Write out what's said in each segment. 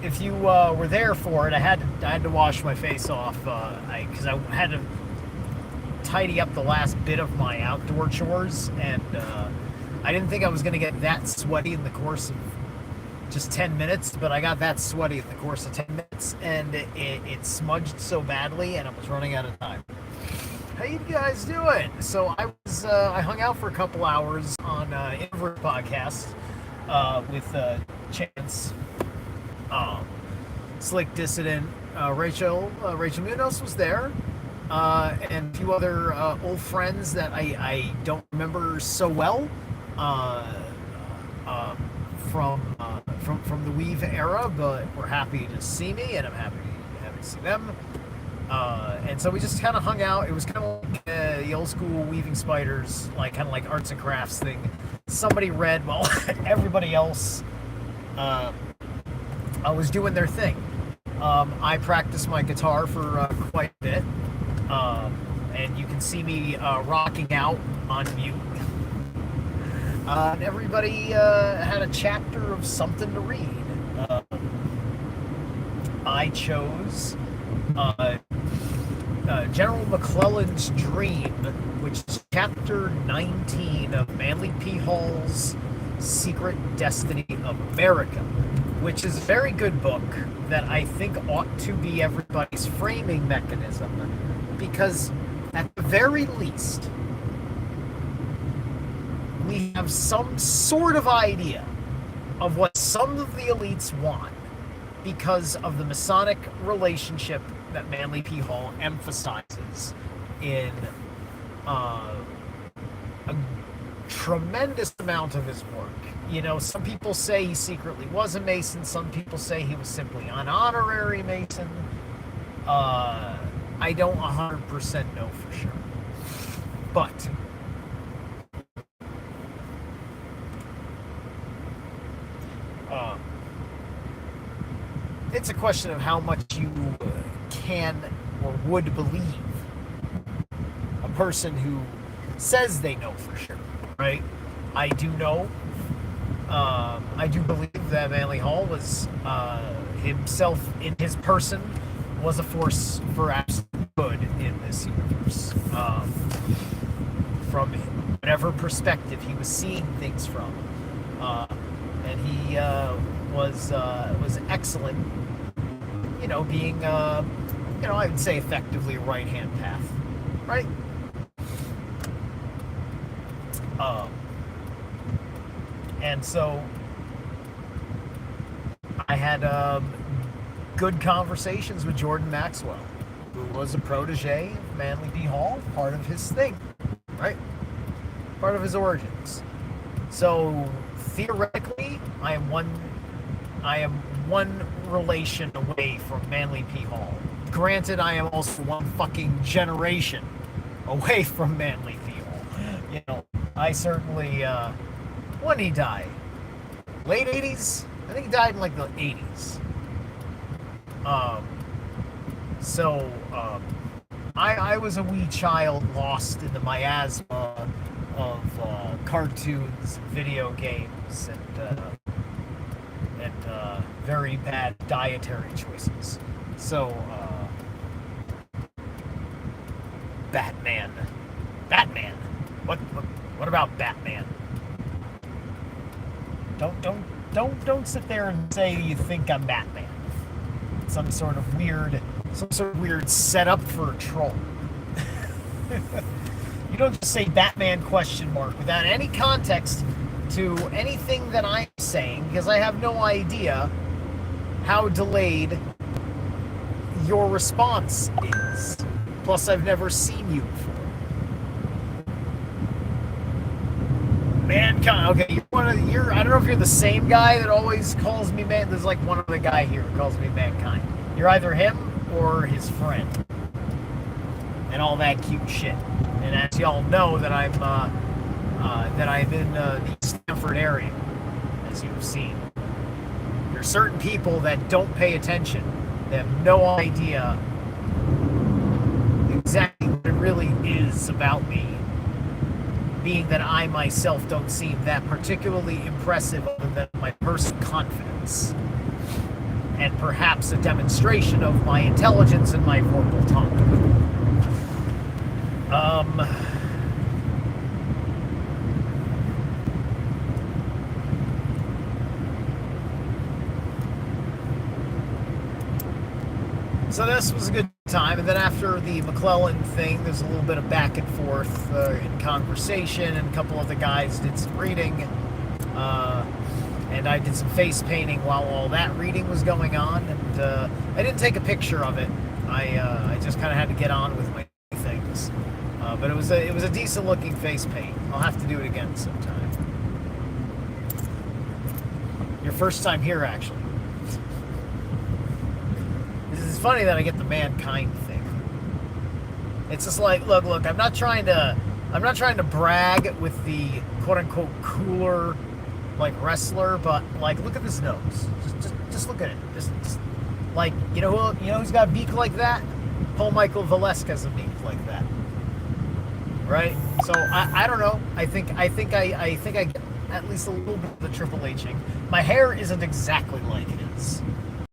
if you were there for it, I had to wash my face off because I had to tidy up the last bit of my outdoor chores, and I didn't think I was going to get that sweaty in the course of just 10 minutes, but I got that sweaty in the course of 10 minutes, and it smudged so badly, and I was running out of time. How you guys doing? So I hung out for a couple hours on innerverse podcast with Chance, Slick Dissident, Rachel Munoz was there, and a few other old friends that I don't remember so well from the Weave era, but were happy to see me, and I'm happy to see them. And so we just kind of hung out. It was kind of like the old school Weaving Spiders, kind of like arts and crafts thing. Somebody read while everybody else was doing their thing. I practiced my guitar for quite a bit, and you can see me rocking out on mute. And everybody had a chapter of something to read. I chose General McClellan's Dream, which is chapter 19 of Manly P. Hall's Secret Destiny of America, which is a very good book that I think ought to be everybody's framing mechanism, because at the very least, we have some sort of idea of what some of the elites want because of the Masonic relationship that Manly P. Hall emphasizes in a tremendous amount of his work. You know, some people say he secretly was a Mason. Some people say he was simply an honorary Mason. I don't 100% know for sure. But it's a question of how much you can or would believe a person who says they know for sure, right? I do know, I do believe that Manly Hall was himself in his person was a force for absolute good in this universe. From whatever perspective he was seeing things from, and he was excellent. You know, being I would say effectively a right-hand path, right? And so I had good conversations with Jordan Maxwell, who was a protege of Manly P. Hall, part of his thing, right? Part of his origins. So theoretically, I am one relation away from Manly P. Hall. Granted, I am also one fucking generation away from Manly P. Hall. You know, I certainly, when he died? Late 80s? I think he died in like the 80s. I was a wee child lost in the miasma of cartoons, video games, and very bad dietary choices. So, Batman. What about Batman? Don't sit there and say you think I'm Batman. Some sort of weird setup for a troll. You don't just say Batman ? Without any context to anything that I'm saying, because I have no idea how delayed your response is. Plus, I've never seen you before. Mankind. Okay, I don't know if you're the same guy that always calls me man. There's like one other guy here who calls me Mankind. You're either him or his friend, and all that cute shit. And as y'all know, that I'm in the Stanford area, as you've seen. There's certain people that don't pay attention. They have no idea exactly what it really is about me, being that I myself don't seem that particularly impressive other than my personal confidence. and perhaps a demonstration of my intelligence and my verbal tongue. So this was a good time, and then after the McClellan thing, there's a little bit of back and forth in conversation, and a couple of the guys did some reading, and I did some face painting while all that reading was going on, and I didn't take a picture of it. I just kind of had to get on with my things, but it was a decent looking face paint. I'll have to do it again sometime. Your first time here, actually. It's funny that I get the mankind thing. It's just like, look, I'm not trying to brag with the quote unquote cooler like wrestler, but like look at this nose. Just look at it. Just like you know who's got a beak like that? Paul Michael Velasquez has a beak like that. Right? So I don't know. I think I get at least a little bit of the Triple H-ing. My hair isn't exactly like his.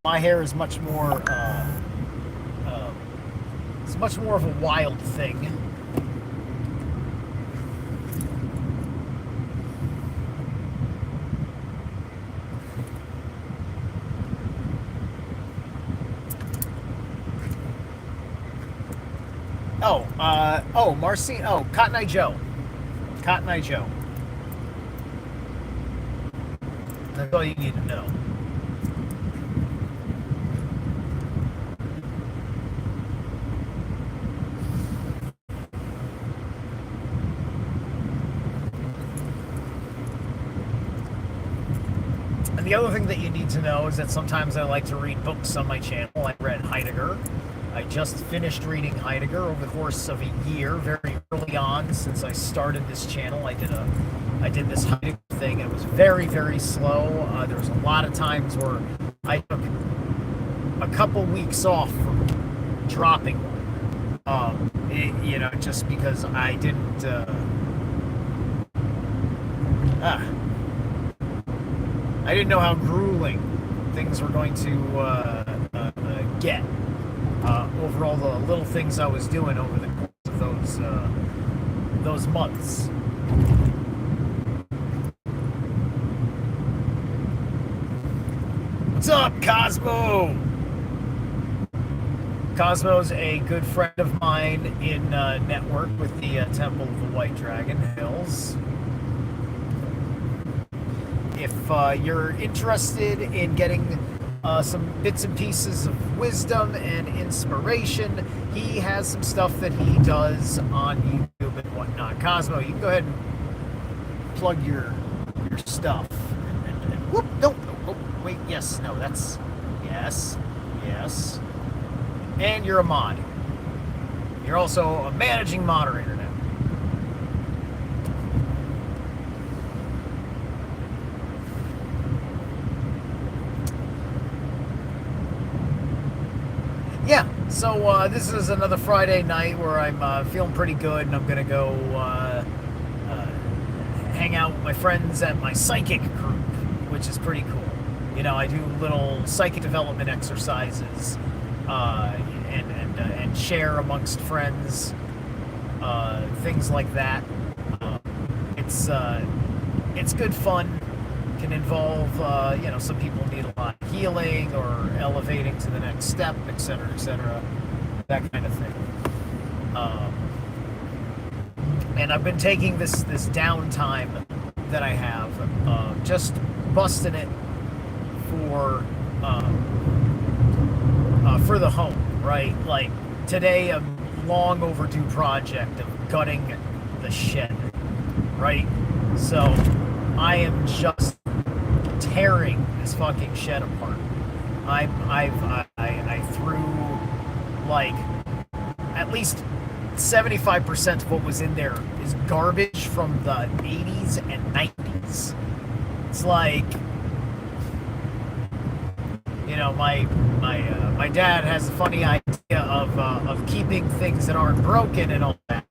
My hair is much more, it's much more of a wild thing. Cotton Eye Joe. Cotton Eye Joe. That's all you need to know. And the other thing that you need to know is that sometimes I like to read books on my channel. I read Heidegger. I just finished reading Heidegger over the course of a year, very early on since I started this channel. I did this Heidegger thing. It was very, very slow. There was a lot of times where I took a couple weeks off from dropping one. Just because I didn't. I didn't know how grueling things were going to get over all the little things I was doing over the course of those months. What's up, Cosmo? Cosmo's a good friend of mine in network with the Temple of the White Dragon Hills. If you're interested in getting some bits and pieces of wisdom and inspiration, he has some stuff that he does on YouTube and whatnot. Cosmo, you can go ahead and plug your stuff. And whoop, no, wait, yes, no, that's, yes. And you're a mod. You're also a managing moderator now. Yeah, so this is another Friday night where I'm feeling pretty good, and I'm going to go hang out with my friends at my psychic group, which is pretty cool. You know, I do little psychic development exercises and share amongst friends, things like that. It's good fun. Can involve, some people need a lot of healing or elevating to the next step, etc., that kind of thing. And I've been taking this downtime that I have, just busting it for the home, right? Like today, a long overdue project of gutting the shed, right? So I am just tearing this fucking shed apart. I threw like at least 75% of what was in there is garbage from the 80s and 90s. It's like, my dad has a funny idea of keeping things that aren't broken and all that.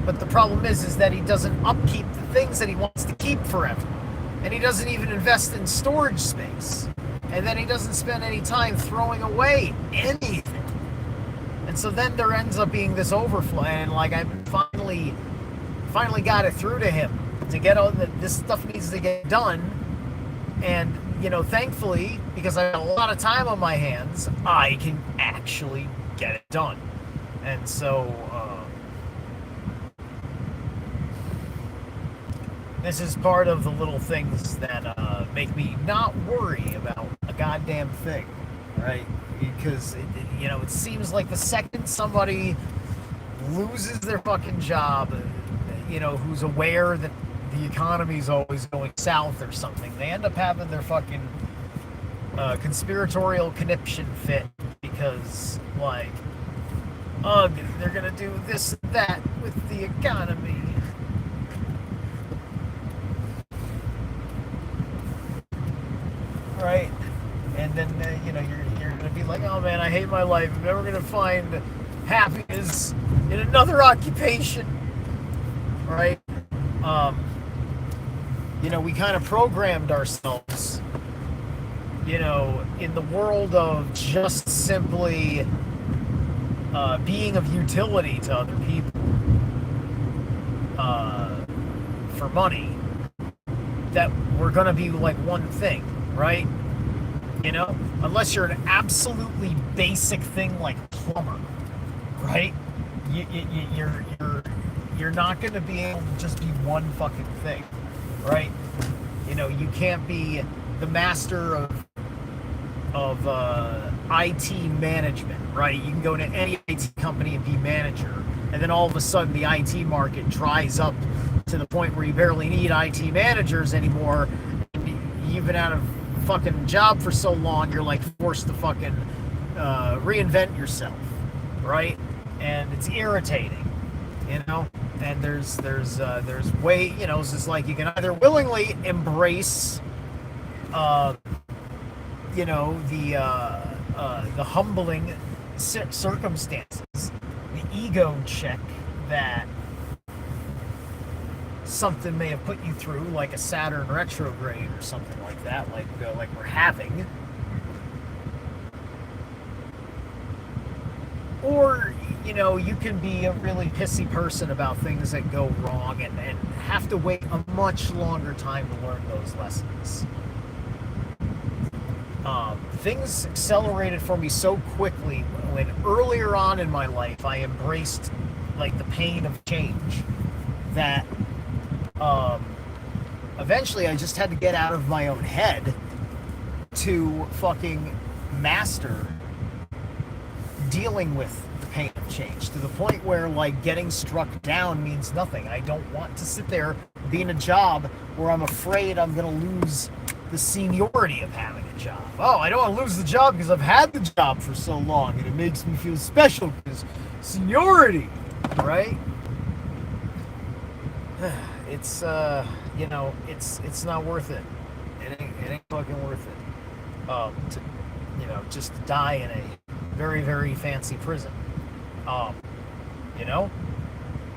But the problem is that he doesn't upkeep the things that he wants to keep forever. And he doesn't even invest in storage space. and then he doesn't spend any time throwing away anything. And so then there ends up being this overflow, and like I finally got it through to him to get all that this stuff needs to get done. And thankfully, because I have a lot of time on my hands, I can actually get it done. And so this is part of the little things that make me not worry about a goddamn thing, right? Because it seems like the second somebody loses their fucking job, who's aware that the economy's always going south or something, they end up having their fucking conspiratorial conniption fit because, like, ugh, they're gonna do this and that with the economy. Right? And then, you're gonna be like, oh man, I hate my life. I'm never gonna find happiness in another occupation. Right? We kind of programmed ourselves, in the world of just simply being of utility to other people for money, that we're going to be like one thing, right? Unless you're an absolutely basic thing like plumber, right? You're not going to be able to just be one fucking thing, right? You can't be the master of IT management, right? You can go to any IT company and be manager, and then all of a sudden the IT market dries up to the point where you barely need IT managers anymore. You've been out of fucking job for so long, you're like forced to fucking reinvent yourself, right? And it's irritating, and there's way, it's just like you can either willingly embrace the humbling circumstances, the ego check that something may have put you through, like a Saturn retrograde or something like that, like we're having. Or, you can be a really pissy person about things that go wrong and have to wait a much longer time to learn those lessons. Things accelerated for me so quickly when earlier on in my life I embraced like the pain of change that eventually I just had to get out of my own head to fucking master dealing with the pain of change, to the point where like getting struck down means nothing. I don't want to sit there, be in a job where I'm afraid I'm going to lose the seniority of having a job. Oh, I don't want to lose the job because I've had the job for so long and it makes me feel special because seniority, right? It's it's not worth it. It ain't fucking worth it. To just die in a very, very fancy prison.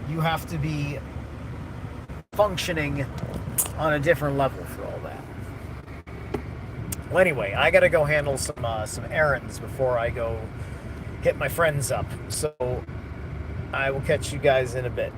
You have to be functioning on a different level for all that. Well, anyway, I gotta go handle some errands before I go hit my friends up. So I will catch you guys in a bit.